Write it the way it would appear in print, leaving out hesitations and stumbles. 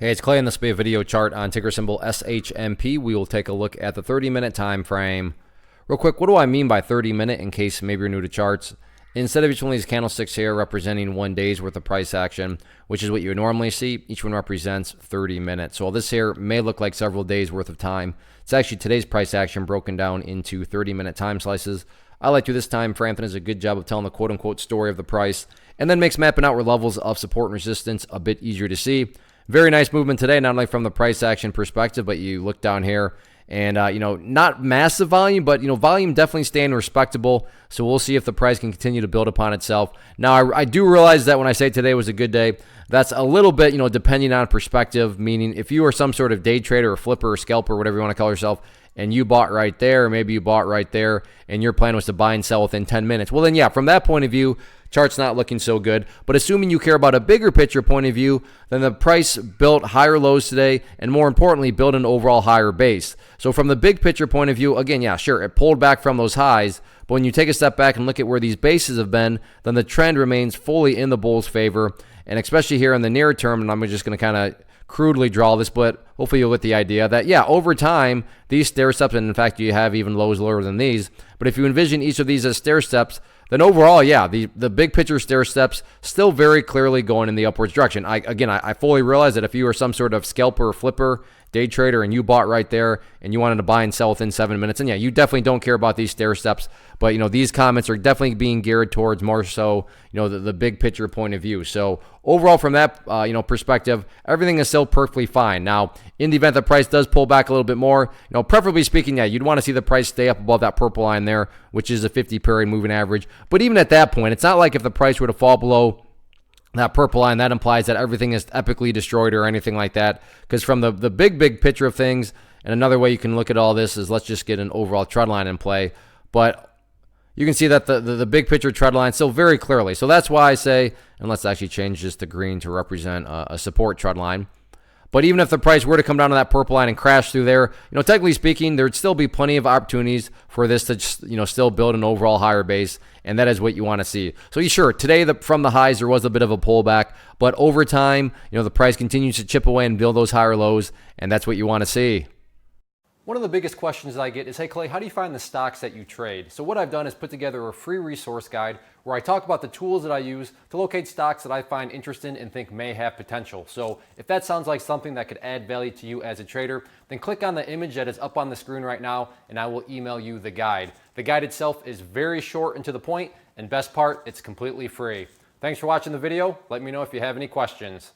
Hey, it's Clay, and this will be a video chart on ticker symbol SHMP. We will take a look at the 30-minute time frame. Real quick, what do I mean by 30-minute in case maybe you're new to charts? Instead of each one of these candlesticks here representing 1 day's worth of price action, which is what you would normally see, each one represents 30 minutes. So this here may look like several days worth of time. It's actually today's price action broken down into 30-minute time slices. I like to this time frame. It does a good job of telling the quote-unquote story of the price, and then makes mapping out where levels of support and resistance a bit easier to see. Very nice movement today, not only from the price action perspective, but you look down here and, not massive volume, but, volume definitely staying respectable. So we'll see if the price can continue to build upon itself. Now, I do realize that when I say today was a good day, that's a little bit, depending on perspective, meaning if you are some sort of day trader or flipper or scalper, whatever you want to call yourself, and you bought right there, or maybe you bought right there, and your plan was to buy and sell within 10 minutes. Well, then, yeah, from that point of view, chart's not looking so good. But assuming you care about a bigger picture point of view, then the price built higher lows today, and more importantly, built an overall higher base. So from the big picture point of view, again, yeah, sure, it pulled back from those highs, but when you take a step back and look at where these bases have been, then the trend remains fully in the bulls' favor, and especially here in the near term, and I'm just going to kind of crudely draw this, but hopefully you'll get the idea that, yeah, over time, these stair steps, and in fact, you have even lows lower than these, but if you envision each of these as stair steps, then overall, yeah, the big picture stair steps still very clearly going in the upwards direction. I fully realize that if you are some sort of scalper or flipper, day trader, and you bought right there and you wanted to buy and sell within 7 minutes, and yeah, you definitely don't care about these stair steps, but these comments are definitely being geared towards more so the big picture point of view. So overall, from that perspective, everything is still perfectly fine. Now, in the event the price does pull back a little bit more, preferably speaking, yeah, you'd want to see the price stay up above that purple line there, which is a 50-period moving average. But even at that point, it's not like if the price were to fall below that purple line, that implies that everything is epically destroyed or anything like that. Because from the big picture of things, and another way you can look at all this is let's just get an overall trend line in play. But you can see that the big picture trend line still very clearly. So that's why I say, and let's actually change this to green to represent a support trend line. But even if the price were to come down to that purple line and crash through there, technically speaking, there'd still be plenty of opportunities for this to just, still build an overall higher base, and that is what you want to see. So sure, today from the highs, there was a bit of a pullback, but over time, the price continues to chip away and build those higher lows, and that's what you want to see. One of the biggest questions that I get is, hey Clay, how do you find the stocks that you trade? So what I've done is put together a free resource guide where I talk about the tools that I use to locate stocks that I find interesting and think may have potential. So if that sounds like something that could add value to you as a trader, then click on the image that is up on the screen right now and I will email you the guide. The guide itself is very short and to the point, and best part, it's completely free. Thanks for watching the video. Let me know if you have any questions.